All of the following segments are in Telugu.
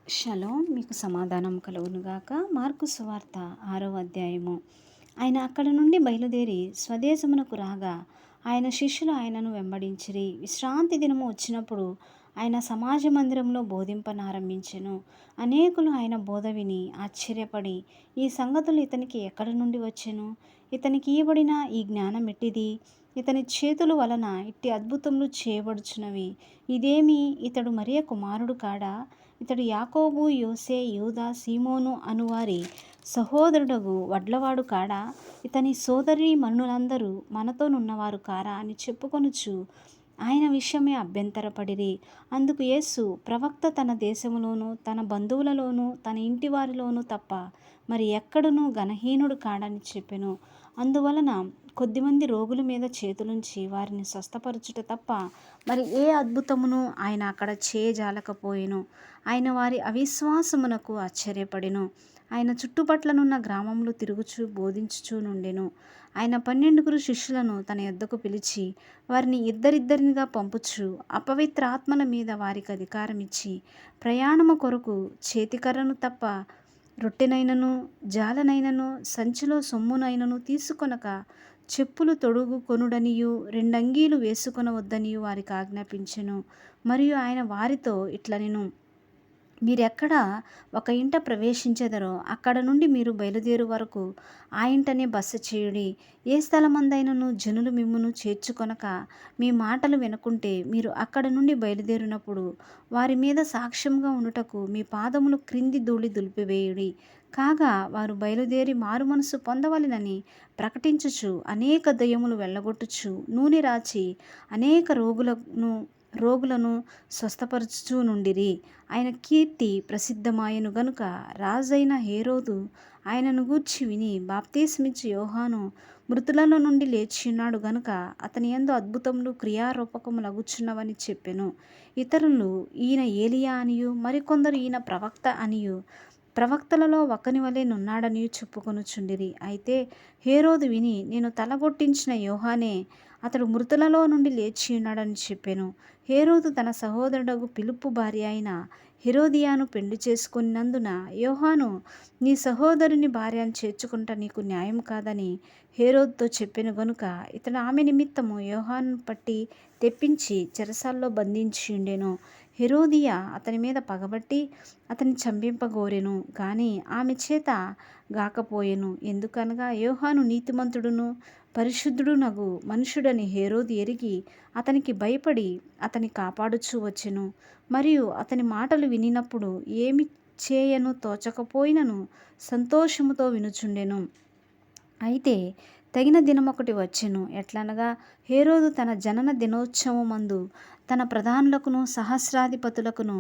షలోం మీకు సమాధానం కలుగునుగాక. మార్కు సువార్త 6వ అధ్యాయము. ఆయన అక్కడ నుండి బయలుదేరి స్వదేశమునకు రాగా ఆయన శిష్యులు ఆయనను వెంబడించిరి. విశ్రాంతి దినము వచ్చినప్పుడు ఆయన సమాజ మందిరంలో బోధింపనారంభించెను. అనేకులు ఆయన బోధ విని ఆశ్చర్యపడి, ఈ సంగతులు ఇతనికి ఎక్కడి నుండి వచ్చెను? ఇతనికి ఇవ్వబడిన ఈ జ్ఞానం ఎట్టిది? ఇతని చేతుల వలన ఇట్టి అద్భుతములు చేయబడుచున్నవి. ఇదేమి, ఇతడు మరియ కుమారుడు కాడా? ఇతడు యాకోబు, యోసే, యూదా, సీమోను అనువారి సహోదరుడగు వడ్లవాడు కాడా? ఇతని సోదరి మనులందరూ మనతోనున్నవారు కారా అని చెప్పుకొనుచు ఆయన విషయమే అభ్యంతరపడిరి. అందుకు యేసు, ప్రవక్త తన దేశములోను తన బంధువులలోను తన ఇంటి వారిలోనూ తప్ప మరి ఎక్కడునూ ఘనహీనుడు కాడని చెప్పెను. అందువలన కొద్దిమంది రోగుల మీద చేతులుంచి వారిని స్వస్థపరచుట తప్ప మరి ఏ అద్భుతమును ఆయన అక్కడ చేయజాలకపోయెను. ఆయన వారి అవిశ్వాసమునకు ఆశ్చర్యపడెను. ఆయన చుట్టుపట్లనున్న గ్రామములు తిరుగుచూ బోధించుచూ నుండెను. ఆయన 12 శిష్యులను తన యొద్దకు పిలిచి వారిని ఇద్దరిద్దరినిగా పంపుచు అపవిత్రాత్మల మీద వారికి అధికారం ఇచ్చి, ప్రయాణము కొరకు చేతికర్రను తప్ప రొట్టెనైనను జాలనైనను సంచిలో సొమ్మునైనను తీసుకొనక చెప్పులు తొడుగు కొనుడనియు 2 అంగీలు వేసుకొనవద్దనియు వారికి ఆజ్ఞాపించెను. మరియు ఆయన వారితో ఇట్లనెను, మీరెక్కడ ఒక ఇంట ప్రవేశించెదరో అక్కడ నుండి మీరు బయలుదేరు వరకు ఆ ఇంటనే బస చేయుడి. ఏ స్థలమందైనను జనులు మిమ్మును చేర్చుకొనక మీ మాటలు వినకుంటే మీరు అక్కడ నుండి బయలుదేరినప్పుడు వారి మీద సాక్ష్యంగా ఉండుటకు మీ పాదములు క్రింది ధూళి దులిపివేయుడి. కాగా వారు బయలుదేరి మారు మనసు పొందవలెనని ప్రకటించుచు అనేక దయ్యములు వెళ్ళగొట్టుచు నూనె రాచి అనేక రోగులను స్వస్థపరచుచూ నుండిరి. ఆయన కీర్తి ప్రసిద్ధమాయెను గనుక రాజైన హేరోదు ఆయనను గూర్చి విని, బాప్తిస్మిచ్చు యోహాను మృతులలో నుండి లేచియున్నాడు గనుక అతని యందు అద్భుతములు క్రియారూపకములగుచున్నవని చెప్పెను. ఇతరులు ఈయన ఏలియా అనియు, మరికొందరు ఈయన ప్రవక్త అనియు, ప్రవక్తలలో ఒకని వలె నున్నాడనియు చెప్పుకొనుచుండిరి. అయితే హేరోదు విని, నేను తలగొట్టించిన యోహానే అతడు మృతులలో నుండి లేచియున్నాడని చెప్పెను. హేరోదు తన సహోదరుడగు పిలుపు భార్య అయిన హెరోదియాను పెండ్లి చేసుకున్నందున యోహాను, నీ సహోదరుని భార్యను చేర్చుకుంట నీకు న్యాయం కాదని హేరోదుతో చెప్పెను గనుక ఇతడు ఆమె నిమిత్తము యోహాను పట్టి తెప్పించి చెరసాల్లో బంధించియుండెను. హెరోదియా అతని మీద పగబట్టి అతన్ని చంపింపగోరెను గాని ఆమె చేత గాకపోయెను. ఎందుకనగా యోహాను నీతిమంతుడును పరిశుద్ధుడునగు మనుషుడని హేరోదు ఎరిగి అతనికి భయపడి అతని కాపాడుచూ వచ్చెను. మరియు అతని మాటలు వినినప్పుడు ఏమి చేయను తోచకపోయినను సంతోషముతో వినుచుండెను. అయితే తగిన దినమొకటి వచ్చెను. ఎట్లనగా హేరోదు తన జనన దినోత్సవమందు తన ప్రధానులకును సహస్రాధిపతులకును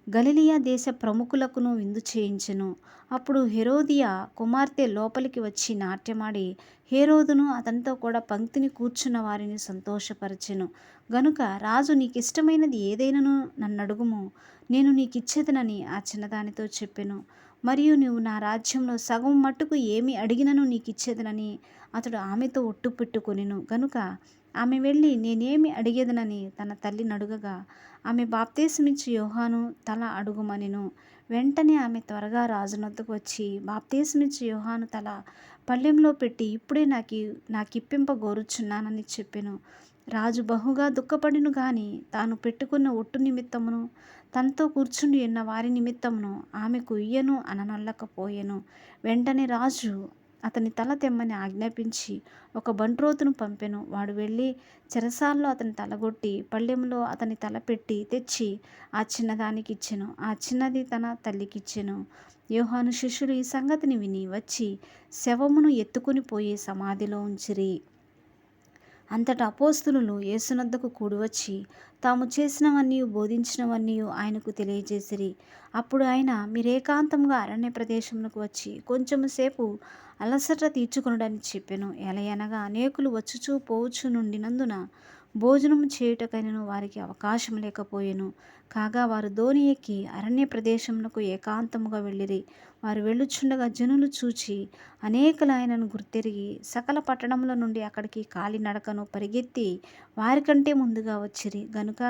గలిలియా దేశ ప్రముఖులకును విందు చేయించెను. అప్పుడు హెరోదియా కుమార్తె లోపలికి వచ్చి నాట్యమాడి హేరోదును అతనితో కూడా పంక్తిని కూర్చున్న వారిని సంతోషపరచెను. గనుక రాజు, నీకిష్టమైనది ఏదైనను నన్నడుగుము, నేను నీకిచ్చేదనని ఆ చిన్నదానితో చెప్పెను. మరియు నీవు నా రాజ్యంలో సగం మట్టుకు ఏమి అడిగినను నీకిచ్చేదనని అతడు ఆమెతో ఒట్టు పెట్టుకొనెను. గనుక ఆమె వెళ్ళి నేనేమి అడిగేదనని తన తల్లిని అడుగగా ఆమె బాప్తిస్మిచ్చు యోహాను తల అడుగుమనెను. వెంటనే ఆమె త్వరగా రాజునొద్దకు వచ్చి బాప్తిస్మిచ్చు యోహాను తల పళ్ళెంలో పెట్టి ఇప్పుడే నాకిప్పింపగోరుచున్నానని చెప్పెను. రాజు బహుగా దుఃఖపడిను గాని తాను పెట్టుకున్న ఒట్టు నిమిత్తమును తనతో కూర్చుండి ఉన్న వారి నిమిత్తమును ఆమెకు ఇయ్యను అననొల్లకపోయెను. వెంటనే రాజు అతని తల తెమ్మని ఆజ్ఞాపించి ఒక బంట్రోతును పంపెను. వాడు వెళ్ళి చెరసాల్లో అతని తలగొట్టి పళ్ళెంలో అతని తల పెట్టి తెచ్చి ఆ చిన్నదానికి ఇచ్చెను. ఆ చిన్నది తన తల్లికిచ్చెను. యోహాను శిష్యులు ఈ సంగతిని విని వచ్చి శవమును ఎత్తుకుని పోయి సమాధిలో ఉంచిరి. అంతటా అపోస్తలులు యేసునొద్దకు కూడివచ్చి తాము చేసినవన్నీ బోధించినవన్నీ ఆయనకు తెలియజేసిరి. అప్పుడు ఆయన, మీరేకాంతంగా అరణ్య ప్రదేశమునకు వచ్చి కొంచెము సేపు అలసట తీర్చుకొనుడని చెప్పెను. ఎలయనగా అనేకులు వచ్చుచూ పోవచ్చు నుండినందున భోజనము చేయుటకైనను వారికి అవకాశం లేకపోయెను. కాగా వారు దోణి ఎక్కి అరణ్య ప్రదేశమునకు ఏకాంతముగా వెళ్ళిరి. వారు వెళ్ళుచుండగా జనులు చూచి అనేకులు ఆయనను గుర్తెరిగి సకల పట్టణముల నుండి అక్కడికి కాలినడకను పరిగెత్తి వారికంటే ముందుగా వచ్చిరి. గనుక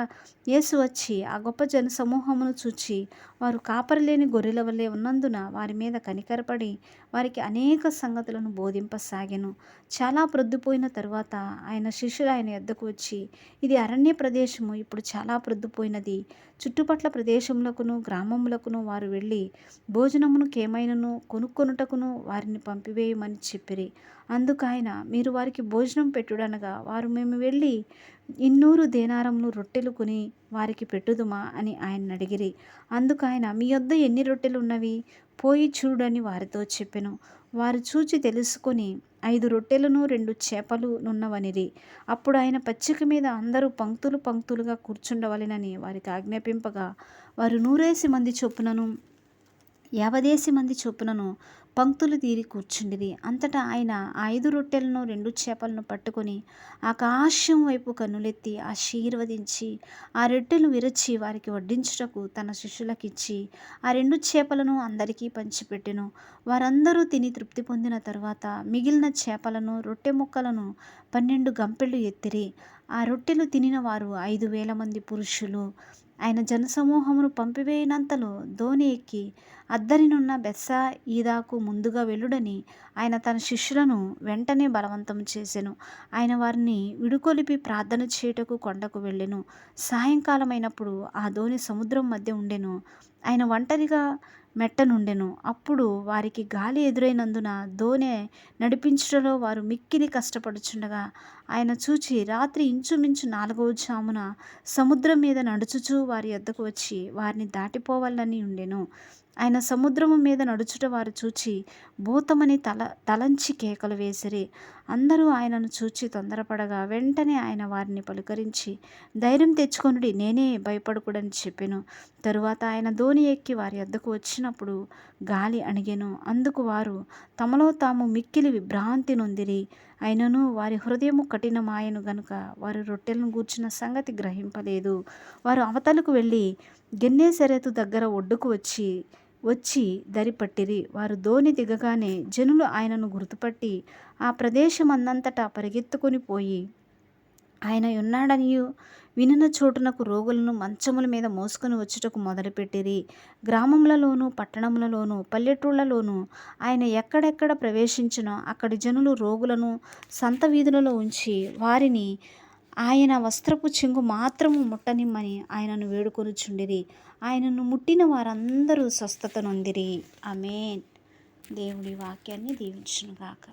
యేసు వచ్చి ఆ గొప్ప జన సమూహమును చూచి వారు కాపరిలేని గొర్రెల వలె ఉన్నందున వారి మీద కనికరపడి వారికి అనేక సంగతులను బోధింపసాగెను. చాలా ప్రొద్దుపోయిన తరువాత ఆయన శిష్యులు ఆయన యొద్దకు వచ్చి, ఇది అరణ్య ప్రదేశము, ఇప్పుడు చాలా ప్రొద్దుపోయినది. చుట్టుపట్ల ప్రదేశములకును గ్రామములకును వారు వెళ్ళి భోజనమును కేమైనను కొనుక్కొనుటకును వారిని పంపివేయమని చెప్పిరి. అందుకు ఆయన, మీరు వారికి భోజనం పెట్టుడనగా వారు, మేము వెళ్ళి 200 దేనారములు రొట్టెలు కొని వారికి పెట్టుదుమా అని ఆయన అడిగిరి. అందుకు ఆయన, మీ యొద్ద ఎన్ని రొట్టెలు ఉన్నవి? పోయి చూడని వారితో చెప్పెను. వారు చూచి తెలుసుకొని 5 రొట్టెలను 2 చేపలు నున్నవనిరి. అప్పుడు ఆయన పచ్చిక మీద అందరూ పంక్తులు పంక్తులుగా కూర్చుండవలెనని వారికి ఆజ్ఞాపింపగా వారు 100 మంది చొప్పునను 50 మంది చొప్పునను పంక్తులు తీరి కూర్చుండిరి. అంతటా ఆయన ఆ 5 రొట్టెలను 2 చేపలను పట్టుకొని ఆకాశం వైపు కన్నులెత్తి ఆశీర్వదించి ఆ రొట్టెలను విరచి వారికి వడ్డించుటకు తన శిష్యులకిచ్చి ఆ 2 చేపలను అందరికీ పంచిపెట్టెను. వారందరూ తిని తృప్తి పొందిన తరువాత మిగిలిన చేపలను రొట్టె ముక్కలను 12 గంపెళ్ళు ఎత్తిరి. ఆ రొట్టెలు తినిన వారు 5,000 మంది పురుషులు. ఆయన జనసమూహమును పంపివేయనంతలో దోణి ఎక్కి అద్దరినున్న బెత్సాయిదాకు ముందుగా వెళ్ళుడని ఆయన తన శిష్యులను వెంటనే బలవంతం చేసెను. ఆయన వారిని విడుకొలిపి ప్రార్థన చేయుటకు కొండకు వెళ్ళెను. సాయంకాలమైనప్పుడు ఆ దోణి సముద్రం మధ్య ఉండెను. ఆయన ఒంటరిగా మెట్టనుండెను. అప్పుడు వారికి గాలి ఎదురైనందున దోణి నడిపించుటలో వారు మిక్కిలి కష్టపడుచుండగా ఆయన చూచి రాత్రి ఇంచుమించు 4వ జామున సముద్రం మీద నడుచుచూ వారి యొద్దకు వచ్చి వారిని దాటిపోవాలని ఉండెను. ఆయన సముద్రము మీద నడుచుట వారు చూచి భూతమని తలంచి కేకలు వేసిరి. అందరూ ఆయనను చూచి తొందరపడగా వెంటనే ఆయన వారిని పలుకరించి, ధైర్యం తెచ్చుకొనుడి, నేనే, భయపడకుడని చెప్పెను. తరువాత ఆయన దోణి ఎక్కి వారి యొద్దకు వచ్చినప్పుడు గాలి అణిగెను. అందుకు వారు తమలో తాము మిక్కిలి విభ్రాంతి నొందిరి. అయినను వారి హృదయము కఠినమాయెను గనుక వారు రొట్టెలను గూర్చిన సంగతి గ్రహింపలేదు. వారు అవతలకు వెళ్ళి గెన్నేసరెతు దగ్గర ఒడ్డుకు వచ్చి దరిపట్టిరి. వారు దోణి దిగగానే జనులు ఆయనను గుర్తుపట్టి ఆ ప్రదేశమందంతటా పరిగెత్తుకొని పోయి ఆయన ఉన్నాడనియు వినిన చోటునకు రోగులను మంచముల మీద మోసుకొని వచ్చుటకు మొదలుపెట్టిరి. గ్రామములలోను పట్టణములలోను పల్లెటూళ్లలోను ఆయన ఎక్కడెక్కడ ప్రవేశించినో అక్కడి జనులు రోగులను సంత వీధులలో ఉంచి వారిని ఆయన వస్త్రపు చెంగు మాత్రము ముట్టనిమ్మని ఆయనను వేడుకొనుచుండిరి. ఆయనను ముట్టిన వారందరూ స్వస్థత నొందిరి. ఆమేన్. దేవుడి వాక్యాన్ని దీవించునుగాక.